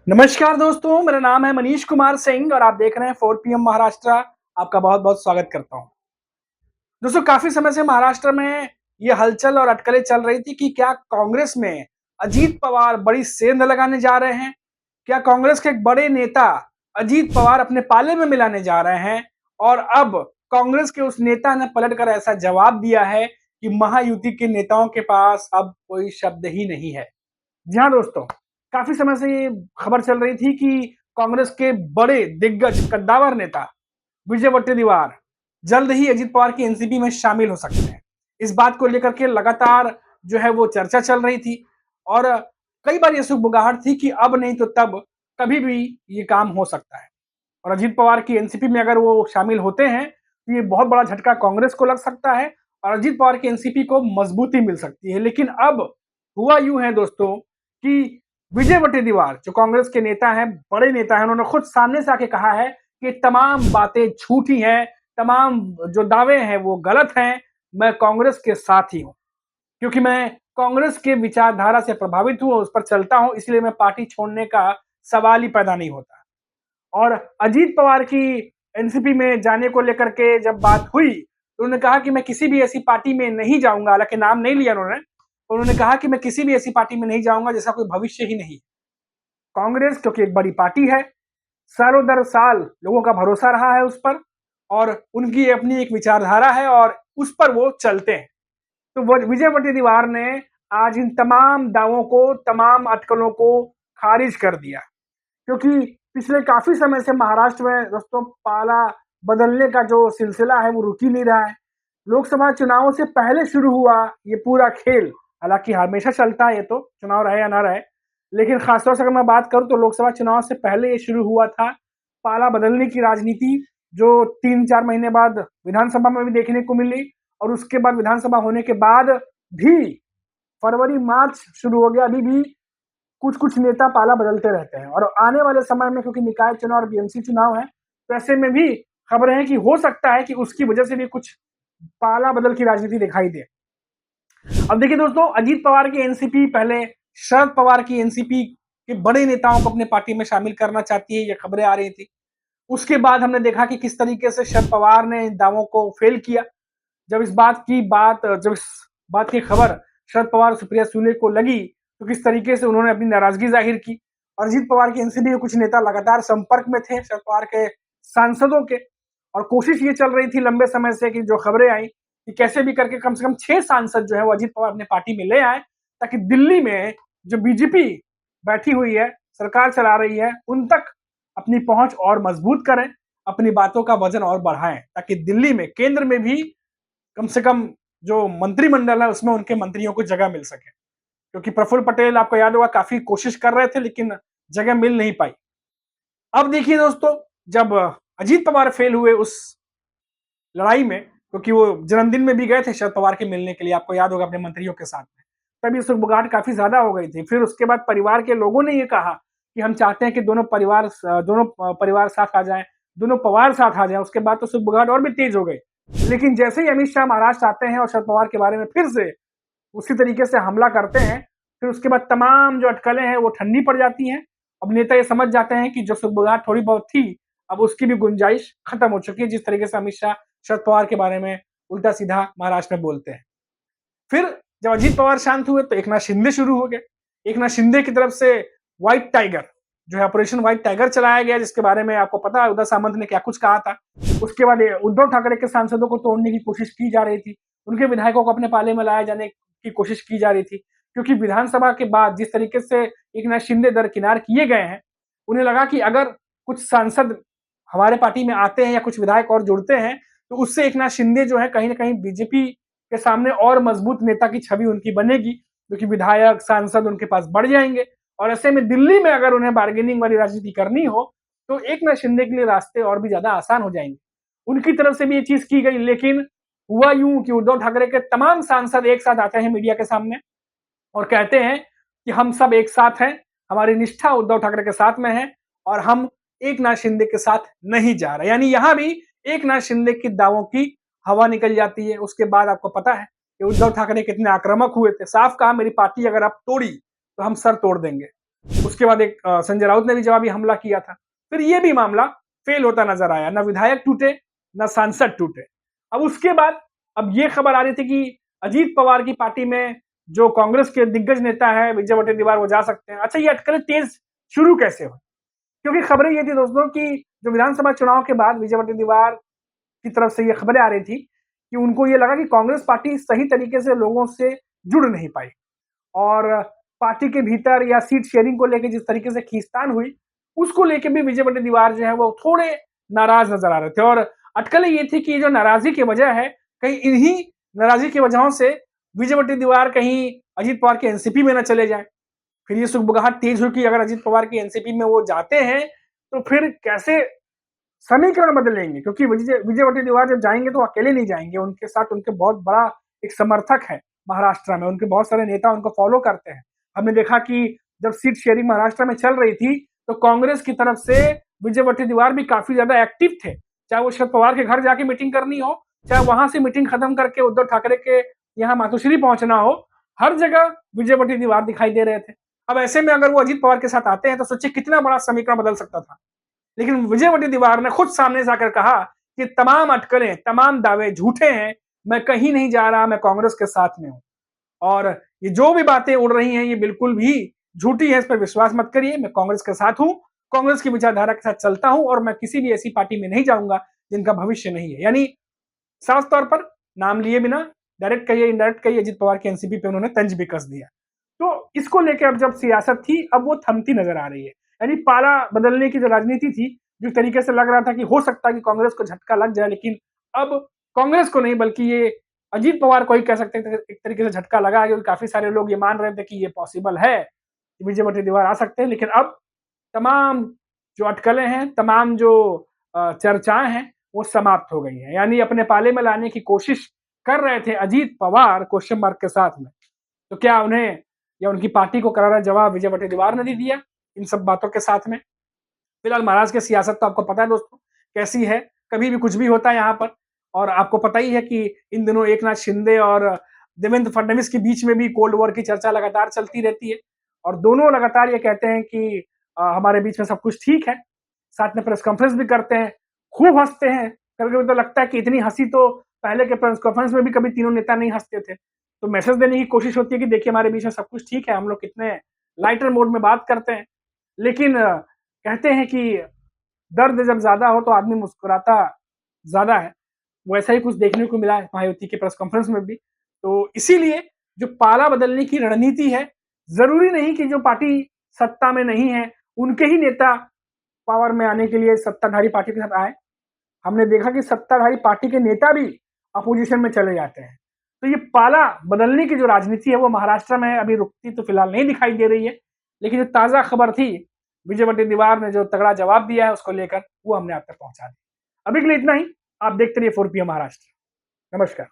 नमस्कार दोस्तों, मेरा नाम है मनीष कुमार सिंह और आप देख रहे हैं 4 पीएम महाराष्ट्र। आपका बहुत-बहुत स्वागत करता हूं। दोस्तों, काफ़ी समय से महाराष्ट्र में ये हलचल और अटकलें चल रही थी कि क्या कांग्रेस में अजीत पवार बड़ी सेंध लगाने जा रहे हैं? क्या कांग्रेस के एक बड़े नेता अजीत पवार अपने पाले में मिलाने जा रहे हैं? और अब कांग्रेस के उस नेता ने पलटकर ऐसा जवाब दिया है कि महायुति के नेताओं के पास अब कोई शब्द ही नहीं है। जी हाँ दोस्तों, काफ़ी समय से ये खबर चल रही थी कि कांग्रेस के बड़े दिग्गज कद्दावर नेता विजय वट्टेटीवार जल्द ही अजित पवार की एनसीपी में शामिल हो सकते हैं। इस बात को लेकर के लगातार जो है वो चर्चा चल रही थी और कई बार ये सुगबुगाहट थी कि अब नहीं तो तब कभी भी ये काम हो सकता है। और अजित पवार की एनसीपी में अगर वो शामिल होते हैं तो ये बहुत बड़ा झटका कांग्रेस को लग सकता है और अजित पवार की एनसीपी को मजबूती मिल सकती है। लेकिन अब हुआ यूं है दोस्तों कि विजय वट्टेटीवार जो कांग्रेस के नेता हैं, बड़े नेता हैं, उन्होंने खुद सामने से आके कहा है कि तमाम बातें झूठी हैं, तमाम जो दावे हैं वो गलत हैं, मैं कांग्रेस के साथ ही हूं क्योंकि मैं कांग्रेस के विचारधारा से प्रभावित हूं और उस पर चलता हूं, इसलिए मैं पार्टी छोड़ने का सवाल ही पैदा नहीं होता। और अजीत पवार की एनसीपी में जाने को लेकर के जब बात हुई तो उन्होंने कहा कि मैं किसी भी ऐसी पार्टी में नहीं जाऊंगा, हालांकि नाम नहीं लिया उन्होंने कहा कि मैं किसी भी ऐसी पार्टी में नहीं जाऊंगा जिसका कोई भविष्य ही नहीं। कांग्रेस क्योंकि एक बड़ी पार्टी है, सालों दर साल लोगों का भरोसा रहा है उस पर और उनकी अपनी एक विचारधारा है और उस पर वो चलते हैं। तो विजय वट्टेटीवार ने आज इन तमाम दावों को, तमाम अटकलों को खारिज कर दिया क्योंकि पिछले काफी समय से महाराष्ट्र में दोस्तों पाला बदलने का जो सिलसिला है वो रुक ही नहीं रहा है। लोकसभा चुनावों से पहले शुरू हुआ ये पूरा खेल, हालांकि हमेशा चलता है ये तो, चुनाव रहे या ना रहे, लेकिन खासतौर से अगर मैं बात करूं तो लोकसभा चुनाव से पहले ये शुरू हुआ था पाला बदलने की राजनीति, जो 3-4 महीने बाद विधानसभा में भी देखने को मिली और उसके बाद विधानसभा होने के बाद भी फरवरी मार्च शुरू हो गया, अभी भी कुछ कुछ नेता पाला बदलते रहते हैं और आने वाले समय में क्योंकि निकाय चुनाव और बीएमसी चुनाव है तो ऐसे में भी खबरें हैं कि हो सकता है कि उसकी वजह से भी कुछ पाला बदल की राजनीति दिखाई दे। अब देखिए दोस्तों, अजीत पवार की एनसीपी पहले शरद पवार की एनसीपी के बड़े नेताओं को अपने पार्टी में शामिल करना चाहती है, ये खबरें आ रही थी। उसके बाद हमने देखा कि किस तरीके से शरद पवार ने इन दावों को फेल किया। जब इस बात की खबर शरद पवार सुप्रिया सुले को लगी तो किस तरीके से उन्होंने अपनी नाराजगी जाहिर की और अजीत पवार की एनसीपी के कुछ नेता लगातार संपर्क में थे शरद पवार के सांसदों के और कोशिश ये चल रही थी लंबे समय से कि जो खबरें आई कि कैसे भी करके कम से कम 6 सांसद जो है वो अजीत पवार अपने पार्टी में ले आए ताकि दिल्ली में जो बीजेपी बैठी हुई है, सरकार चला रही है, उन तक अपनी पहुंच और मजबूत करें, अपनी बातों का वजन और बढ़ाएं ताकि दिल्ली में केंद्र में भी कम से कम जो मंत्रिमंडल है उसमें उनके मंत्रियों को जगह मिल सके। क्योंकि प्रफुल्ल पटेल आपको याद होगा काफी कोशिश कर रहे थे लेकिन जगह मिल नहीं पाई। अब देखिए दोस्तों, जब अजीत पवार फेल हुए उस लड़ाई में, क्योंकि वो जन्मदिन में भी गए थे शरद पवार के मिलने के लिए, आपको याद होगा, अपने मंत्रियों के साथ में, तभी सुगबुगाहट काफी ज्यादा हो गई थी। फिर उसके बाद परिवार के लोगों ने ये कहा कि हम चाहते हैं कि दोनों परिवार साथ आ जाएं, दोनों पवार साथ आ जाएं। उसके बाद तो सुगबुगाहट और भी तेज हो गई। लेकिन जैसे ही अमित शाह महाराष्ट्र आते हैं और शरद पवार के बारे में फिर से उसी तरीके से हमला करते हैं, फिर उसके बाद तमाम जो अटकलें हैं वो ठंडी पड़ जाती हैं। अब नेता ये समझ जाते हैं कि जो सुगबुगाहट थोड़ी बहुत थी अब उसकी भी गुंजाइश खत्म हो चुकी है, जिस तरीके से अमित शाह शरद पवार के बारे में उल्टा सीधा महाराष्ट्र में बोलते हैं। फिर जब अजीत पवार शांत हुए तो एकनाथ शिंदे शुरू हो गए। एकनाथ शिंदे की तरफ से व्हाइट टाइगर जो है, ऑपरेशन व्हाइट टाइगर चलाया गया, जिसके बारे में आपको पता है उदय सामंत ने क्या कुछ कहा था। उसके बाद उद्धव ठाकरे के सांसदों को तोड़ने की कोशिश की जा रही थी, उनके विधायकों को अपने पाले में लाए जाने की कोशिश की जा रही थी, क्योंकि विधानसभा के बाद जिस तरीके से एकनाथ शिंदे दरकिनार किए गए हैं, उन्हें लगा कि अगर कुछ सांसद हमारे पार्टी में आते हैं या कुछ विधायक और जुड़ते हैं तो उससे एकनाथ शिंदे जो है कहीं ना कहीं बीजेपी के सामने और मजबूत नेता की छवि उनकी बनेगी, क्योंकि विधायक सांसद उनके पास बढ़ जाएंगे और ऐसे में दिल्ली में अगर उन्हें बार्गेनिंग वाली राजनीति करनी हो तो एकनाथ शिंदे के लिए रास्ते और भी ज्यादा आसान हो जाएंगे। उनकी तरफ से भी ये चीज की गई, लेकिन हुआ यूं कि उद्धव ठाकरे के तमाम सांसद एक साथ आते हैं मीडिया के सामने और कहते हैं कि हम सब एक साथ हैं, हमारी निष्ठा उद्धव ठाकरे के साथ में है और हम एकनाथ शिंदे के साथ नहीं जा रहे। यानी यहां भी एकनाथ शिंदे के दावों की हवा निकल जाती है। उसके बाद आपको पता है कि उद्धव ठाकरे कितने आक्रामक हुए थे, साफ कहा मेरी पार्टी अगर आप तोड़ी तो हम सर तोड़ देंगे। उसके बाद एक संजय राउत ने भी जवाबी हमला किया था। फिर ये भी मामला फेल होता नजर आया, ना विधायक टूटे, ना सांसद टूटे। अब उसके बाद अब ये खबर आ रही थी कि अजीत पवार की पार्टी में जो कांग्रेस के दिग्गज नेता है विजय वटेदीवार, वो जा सकते हैं। अच्छा, ये अटकलें तेज शुरू कैसे हुई? क्योंकि खबरें ये थी दोस्तों कि जो विधानसभा चुनाव के बाद विजय वटेदीवार की तरफ से ये खबरें आ रही थी कि उनको ये लगा कि कांग्रेस पार्टी सही तरीके से लोगों से जुड़ नहीं पाई, और पार्टी के भीतर या सीट शेयरिंग को लेके जिस तरीके से खींचतान हुई, उसको लेके भी विजय वटेदीवार जो है वो थोड़े नाराज नजर आ रहे थे। और अटकलें ये थी कि ये जो नाराजगी की वजह है, कहीं इन्हीं नाराजगी की वजहों से विजय वटेदीवार कहीं अजीत पवार के एनसीपी में न चले जाए। फिर ये सुगबुगाहट तेज हुई कि अगर अजीत पवार की एनसीपी में वो जाते हैं तो फिर कैसे समीकरण बदलेंगे, क्योंकि विजय विजय वटेदीवार जब जाएंगे तो अकेले नहीं जाएंगे, उनके साथ उनके बहुत बड़ा एक समर्थक है महाराष्ट्र में, उनके बहुत सारे नेता उनको फॉलो करते हैं। हमने देखा कि जब सीट शेयरिंग महाराष्ट्र में चल रही थी तो कांग्रेस की तरफ से विजय वटेदीवार भी काफी ज्यादा एक्टिव थे, चाहे वो शरद पवार के घर जाके मीटिंग करनी हो, चाहे वहां से मीटिंग खत्म करके उद्धव ठाकरे के यहाँ मातोश्री पहुंचना हो, हर जगह विजय वटेदीवार दिखाई दे रहे थे। अब ऐसे में अगर वो अजीत पवार के साथ आते हैं तो सोचिए कितना बड़ा समीकरण बदल सकता था। लेकिन विजय वटेदीवार ने खुद सामने से आकर कहा कि तमाम अटकलें, तमाम दावे झूठे हैं, मैं कहीं नहीं जा रहा, मैं कांग्रेस के साथ में हूं, और ये जो भी बातें उड़ रही हैं ये बिल्कुल भी झूठी है, इस पर विश्वास मत करिए, मैं कांग्रेस के साथ हूं, कांग्रेस की विचारधारा के साथ चलता हूं, और मैं किसी भी ऐसी पार्टी में नहीं जाऊंगा जिनका भविष्य नहीं है। यानी साफ तौर पर नाम लिए बिना, डायरेक्ट कहिए इनडायरेक्ट कहिए, अजित पवार की एनसीपी पे उन्होंने तंज भी कस दिया। तो इसको लेकर अब जब सियासत थी, अब वो थमती नजर आ रही है। यानी पाला बदलने की जो राजनीति थी, जिस तरीके से लग रहा था कि हो सकता है कि कांग्रेस को झटका लग जाए, लेकिन अब कांग्रेस को नहीं बल्कि ये अजीत पवार को ही कह सकते हैं एक तरीके से झटका लगा है, क्योंकि काफी सारे लोग ये मान रहे थे कि ये पॉसिबल है कि विजय वटेदीवार आ सकते हैं। लेकिन अब तमाम जो अटकलें हैं, तमाम जो चर्चाएं हैं, वो समाप्त हो गई हैं। यानी अपने पाले में लाने की कोशिश कर रहे थे अजीत पवार क्वेश्चन मार्क के साथ में, तो क्या उन्हें या उनकी पार्टी को करारा जवाब विजय वटेदीवार ने दे दिया इन सब बातों के साथ में? फिलहाल महाराष्ट्र की सियासत तो आपको पता है दोस्तों कैसी है, कभी भी कुछ भी होता है यहाँ पर। और आपको पता ही है कि इन दिनों एकनाथ शिंदे और देवेंद्र फडणवीस के बीच में भी कोल्ड वॉर की चर्चा लगातार चलती रहती है, और दोनों लगातार ये कहते हैं कि हमारे बीच में सब कुछ ठीक है, साथ में प्रेस कॉन्फ्रेंस भी करते हैं, खूब हंसते हैं। कभी कभी तो लगता है कि इतनी हंसी तो पहले के प्रेस कॉन्फ्रेंस में भी कभी तीनों नेता नहीं हंसते थे। तो मैसेज देने की कोशिश होती है कि देखिए हमारे बीच में सब कुछ ठीक है, हम लोग कितने लाइटर मोड में बात करते हैं। लेकिन कहते हैं कि दर्द जब ज्यादा हो तो आदमी मुस्कुराता ज्यादा है, वैसा ही कुछ देखने को मिला है महायुति के प्रेस कॉन्फ्रेंस में भी। तो इसीलिए जो पाला बदलने की रणनीति है, जरूरी नहीं कि जो पार्टी सत्ता में नहीं है उनके ही नेता पावर में आने के लिए सत्ताधारी पार्टी के साथ आए। हमने देखा कि सत्ताधारी पार्टी के नेता भी अपोजिशन में चले जाते हैं। तो ये पाला बदलने की जो राजनीति है वो महाराष्ट्र में अभी रुकती तो फिलहाल नहीं दिखाई दे रही है। लेकिन जो ताजा खबर थी, विजय वटेदीवार ने जो तगड़ा जवाब दिया है उसको लेकर, वो हमने आप तक पहुंचा दी। अभी के लिए इतना ही। आप देखते रहिए 4 PM महाराष्ट्र। नमस्कार।